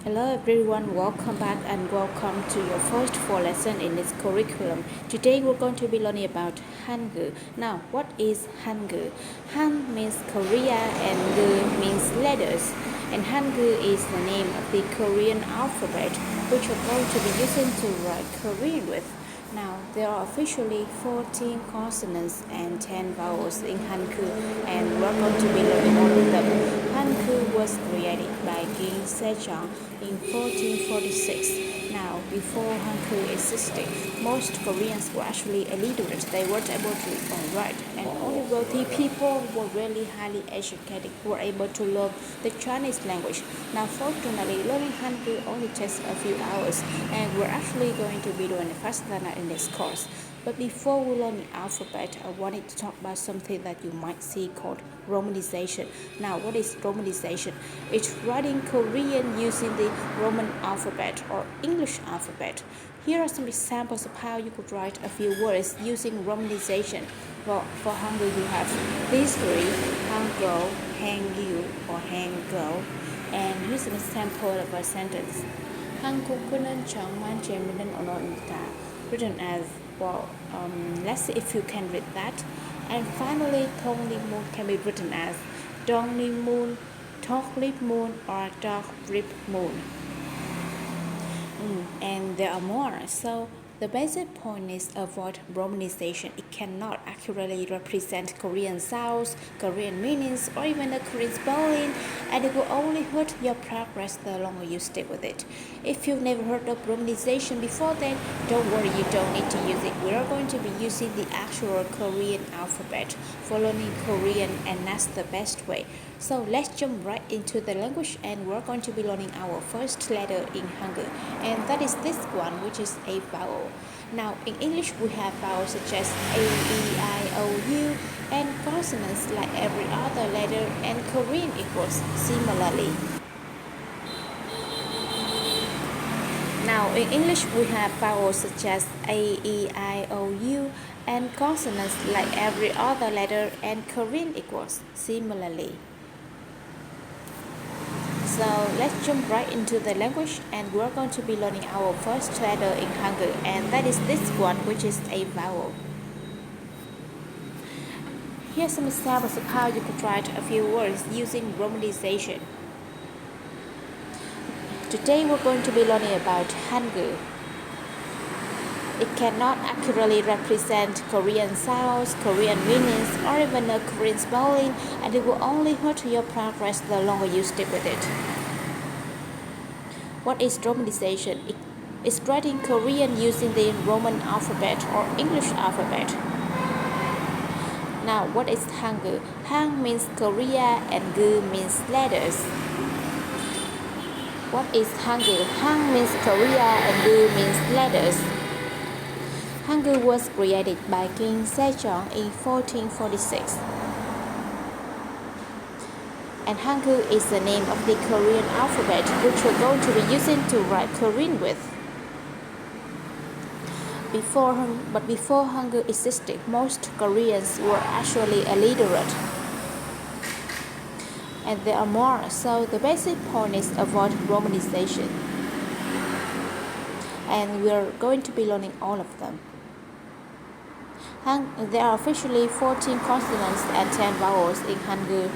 Hello everyone, welcome back and welcome to your first four lesson in this curriculum. Today we're going to be learning about Hangul. Now, what is Hangul? Han means Korea and Gu means letters. And Hangul is the name of the Korean alphabet, which we're going to be using to write Korean with. Now, there are officially 14 consonants and 10 vowels in Hangul, and we're going to be learning all of them. Hangul was created by King Sejong in 1446. Now, before Hangul existed, most Koreans were actually illiterate. They weren't able to read or write, and only wealthy people were really highly educated were able to learn the Chinese language. Now, fortunately, learning Hangul only takes a few hours, and we're actually going to be doing it faster than that in this course. But before we learn the alphabet, I wanted to talk about something that you might see called Romanization. Now, what is Romanization? It's writing Korean using the Roman alphabet or English alphabet. Here are some examples of how you could write a few words using Romanization. Well, for Hangul, you have these three: Hangul, Hangul, or Hangul. And here's an example of a sentence. 한국은 정말 재밌는 언어입니다. Written as, well, let's see if you can read that. And finally, Tongli Moon can be written as Dongli Moon, Toklip Moon, or Dog Rip Moon. And there are more. So the basic point is avoid Romanization. It cannot accurately represent Korean sounds, Korean meanings, or even the Korean spelling, and it will only hurt your progress the longer you stick with it. If you've never heard of Romanization before, then don't worry, you don't need to use it. We are going to be using the actual Korean alphabet for learning Korean, and that's the best way. So let's jump right into the language, and we're going to be learning our first letter in Hangul, and that is this one, which is a vowel. Now, in English, we have vowels such as A, E, I, O, U, and consonants like every other letter, and Korean equals similarly. Now, in English, we have vowels such as A, E, I, O, U, and consonants like every other letter, and Korean equals similarly. So let's jump right into the language, and we're going to be learning our first letter in Hangul, and that is this one, which is a vowel. Here's some examples of how you could write a few words using Romanization. Today we're going to be learning about Hangul. It cannot accurately represent Korean sounds, Korean meanings, or even a Korean spelling, and it will only hurt your progress the longer you stick with it. What is Romanization? It's writing Korean using the Roman alphabet or English alphabet. Now, what is Hangul? Hang means Korea and Gu means letters. What is Hangul? Hang means Korea and Gu means letters. Hangul was created by King Sejong in 1446. And Hangul is the name of the Korean alphabet, which we're going to be using to write Korean with. Before Hangul existed, most Koreans were actually illiterate. And there are more, so the basic point is avoid Romanization. And we're going to be learning all of them. There are officially 14 consonants and 10 vowels in Hangul.